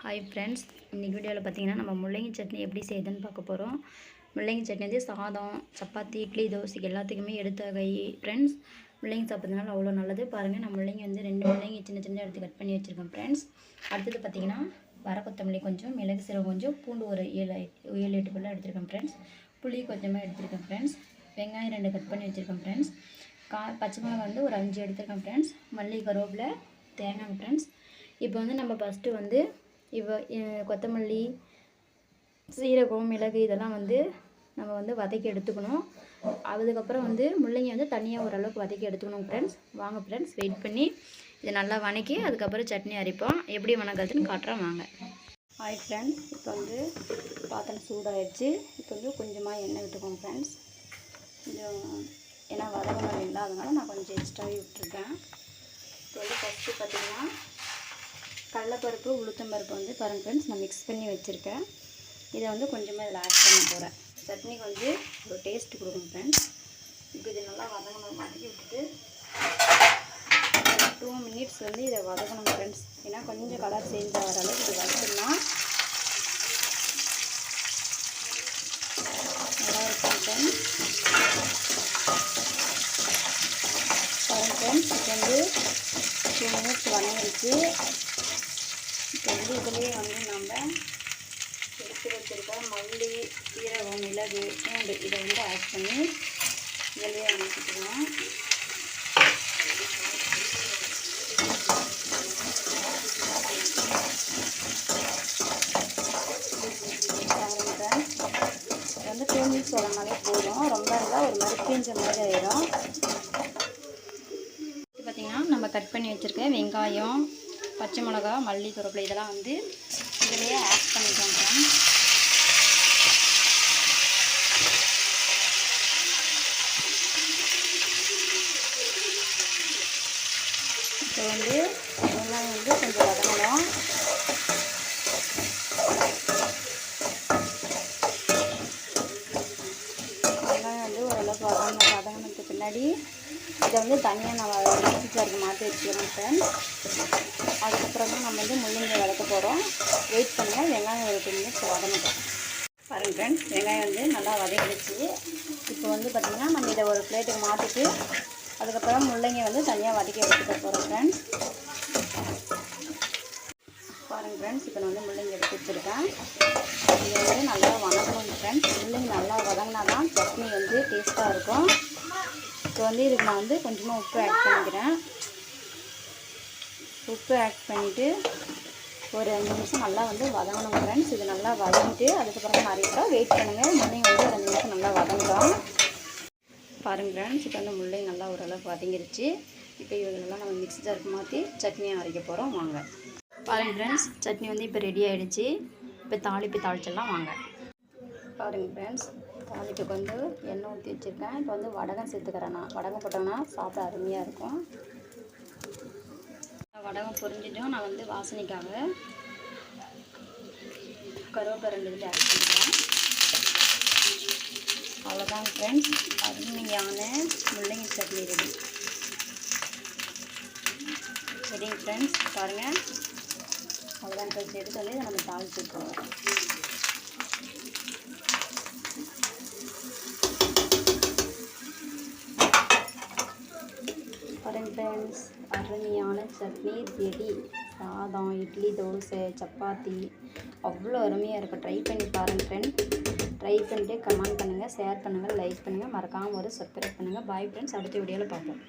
Hi friends, இன்றைக்கி வீடியோவில் பார்த்தீங்கன்னா நம்ம முள்ளங்கி சட்னி எப்படி செய்யுதுன்னு பார்க்க போகிறோம். முள்ளங்கி சட்னி வந்து சாதம், சப்பாத்தி, இட்லி, தோசைக்கு எல்லாத்துக்குமே எடுத்த கை ஃப்ரெண்ட்ஸ். முள்ளங்கி சாப்பிட்றதுனால அவ்வளோ நல்லது. பாருங்கள், நான் முள்ளங்கி வந்து 2 முள்ளங்கி சின்ன சின்ன எடுத்து கட் பண்ணி வச்சுருக்கேன் ஃப்ரெண்ட்ஸ். அடுத்தது பார்த்தீங்கன்னா வர கொத்தமல்லி கொஞ்சம், மிளகு சீரகம் கொஞ்சம், பூண்டு ஒரு 7-8 பல்ல எடுத்துருக்கேன் ஃப்ரெண்ட்ஸ். புளி கொஞ்சமாக எடுத்துருக்கேன் ஃப்ரெண்ட்ஸ். வெங்காயம் 2 கட் பண்ணி வச்சுருக்கேன் ஃப்ரெண்ட்ஸ். பச்சை மிளகாய் வந்து ஒரு 5 எடுத்துருக்கேன் ஃப்ரெண்ட்ஸ். மல்லி, கருவேப்பிலை, தேங்காய் ஃப்ரெண்ட்ஸ். இப்போ வந்து நம்ம ஃபஸ்ட்டு வந்து கொத்தமல்லி, சீரகம், மிளகு இதெல்லாம் வந்து நம்ம வந்து வதக்கி எடுத்துக்கணும். அதுக்கப்புறம் வந்து முள்ளங்கி வந்து தனியாக ஓரளவுக்கு வதக்கி எடுத்துக்கணும் ஃப்ரெண்ட்ஸ். வாங்க ஃப்ரெண்ட்ஸ், வெயிட் பண்ணி இதை நல்லா வதக்கி அதுக்கப்புறம் சட்னி அரைப்போம். எப்படி வணங்குறதுன்னு காட்டுறோம் வாங்க. ஹாய் ஃப்ரெண்ட்ஸ், இப்போ வந்து பாத்திரம் சூடாகிடுச்சு. இப்போ வந்து கொஞ்சமாக எண்ணெய் விட்டுக்கோங்க ஃப்ரெண்ட்ஸ். கொஞ்சம் ஏன்னா வதங்கணும் இல்லை, அதனால் நான் கொஞ்சம் எக்ஸ்ட்ராவே விட்டுருக்கேன். இப்போ வந்து ஃபஸ்ட்டு பார்த்திங்கன்னா கடலைப்பருப்பு, உளுத்தம்பருப்பு வந்து பாருங்கள் ஃப்ரெண்ட்ஸ், நான் மிக்ஸ் பண்ணி வச்சுருக்கேன். இதை வந்து கொஞ்சமாக இதில் ஆட் பண்ண போகிறேன். சட்னிக்கு வந்து ஒரு டேஸ்ட் கொடுக்கும் ஃப்ரெண்ட்ஸ். இப்போ இது நல்லா வதங்கணும். வதக்கி விட்டுட்டு 2 மினிட்ஸ் வந்து இதை வதக்கணும் ஃப்ரெண்ட்ஸ். ஏன்னா கொஞ்சம் கலர் சேஞ்ச் ஆகிற அளவுக்கு இது வதக்கினா நல்லா இருக்கும் ஃப்ரெண்ட்ஸ். பாருங்கள் ஃப்ரெண்ட்ஸ், இப்போ வந்து 2 மினிட்ஸ் வதங்கிடுச்சு. இப்போ வந்து இதிலே வந்து நம்ம எடுத்து வச்சுருக்க மல்லி, சீரகம், மிளகு, பூண்டு இதை வந்து ஆட் பண்ணி இதிலே அனுப்பிச்சுக்குவோம். வந்து 2 மினிட்ஸ் வரனாலே போதும். ரொம்ப இருந்தால் ஒரு மாதிரி தீஞ்ச மாதிரி ஆயிடும். பார்த்திங்கன்னா நம்ம கட் பண்ணி வச்சுருக்க வெங்காயம், பச்சை மிளகா, மல்லி, கருவேப்பிலை இதெல்லாம் வந்து இதிலேயே ஆட் பண்ணிக்கோங்க. இப்போ வந்து வெங்காயம் வந்து கொஞ்சம் வதங்கணும். வெங்காயம் வந்து ஓரளவுக்கு வதங்கினதுக்கு பின்னாடி இதை வந்து தனியாக நான் மிக்ஸி ஜாருக்கு மாற்றி வச்சுக்கிறேன் ஃப்ரெண்ட்ஸ். அதுக்கப்புறம் தான் நம்ம வந்து முள்ளங்கி வதக்க போகிறோம். வெயிட் பண்ணுங்கள், வெங்காயம் ஒரு 2 மினிட்ஸ் வதங்கட்டும். பாருங்கள் ஃப்ரெண்ட்ஸ், வெங்காயம் வந்து நல்லா வதங்கிடுச்சு. இப்போ வந்து பார்த்திங்கன்னா நம்ம இதை ஒரு பிளேட்டுக்கு மாற்றிட்டு அதுக்கப்புறம் முள்ளங்கி வந்து தனியாக வதக்கி எடுத்துக்க போகிறோம் ஃப்ரெண்ட்ஸ். பாருங்கள் ஃப்ரெண்ட்ஸ், இப்போ நான் வந்து முள்ளங்கி எடுத்து வச்சுருக்கேன். இதை வந்து நல்லா வதங்கணும் ஃப்ரெண்ட்ஸ். முள்ளங்கி நல்லா வதங்கினா தான் சட்னி வந்து டேஸ்ட்டாக இருக்கும். இப்போ வந்து இதுக்கு நான் வந்து கொஞ்சமாக உப்பு ஆட் பண்ணிக்கிறேன். உப்பு ஆட் பண்ணிவிட்டு ஒரு 5 நிமிஷம் நல்லா வந்து வதங்கணும் ஃப்ரெண்ட்ஸ். இது நல்லா வதங்கிட்டு அதுக்கப்புறம் அரைக்கிறோம். வெயிட் பண்ணுங்கள், முள்ளங்கி வந்து ஒரு 5 நிமிஷம் நல்லா வதங்குறோம். பாருங்கள் ஃப்ரெண்ட்ஸ், இப்போ வந்து முள்ளங்கி நல்லா ஓரளவுக்கு வதங்கிருச்சு. இப்போ இவங்களெல்லாம் நம்ம மிக்ஸி ஜாருக்கு மாற்றி சட்னியாக அரைக்க போகிறோம் வாங்க. பாருங்கள் ஃப்ரெண்ட்ஸ், சட்னி வந்து இப்போ ரெடி ஆகிடுச்சு. இப்போ தாளிச்சிடலாம் வாங்க. பாருங்கள் ஃப்ரெண்ட்ஸ், தாளிப்புக்கு வந்து எண்ணெய் ஊற்றி வச்சுருக்கேன். இப்போ வந்து வடகம் சேர்த்துக்கிறேன். நான் வடகம் போட்டோம்னா சாப்பிட அருமையாக இருக்கும். வடகம் பொரிஞ்சிட்டோம். நான் வந்து வாசனைக்காக கருவேப்பிலை 2 இதில் ஆட் பண்ணிக்கிறேன். அவ்வளோதான் ஃப்ரெண்ட்ஸ், அருமையான முள்ளங்கி சட்னி ரெடி. சரிங்க ஃப்ரெண்ட்ஸ், பாருங்கள், அவ்வளோதான் ஃப்ரெண்ட்ஸ். எடுத்து வந்து நம்ம தாளிச்சுருக்கோம். பாருங்கள் ஃப்ரெண்ட்ஸ், அருமையான சட்னி ரெடி. சாதம், இட்லி, தோசை, சப்பாத்தி அவ்வளோ அருமையாக இருக்கும். ட்ரை பண்ணி பாருங்கள் ஃப்ரெண்ட்ஸ். ட்ரை பண்ணிவிட்டு கமெண்ட் பண்ணுங்கள், ஷேர் பண்ணுங்கள், லைக் பண்ணுங்கள், மறக்காமல் ஒரு சப்ஸ்கிரைப் பண்ணுங்கள். பாய் ஃப்ரெண்ட்ஸ், அடுத்த வீடியோவில் பார்ப்போம்.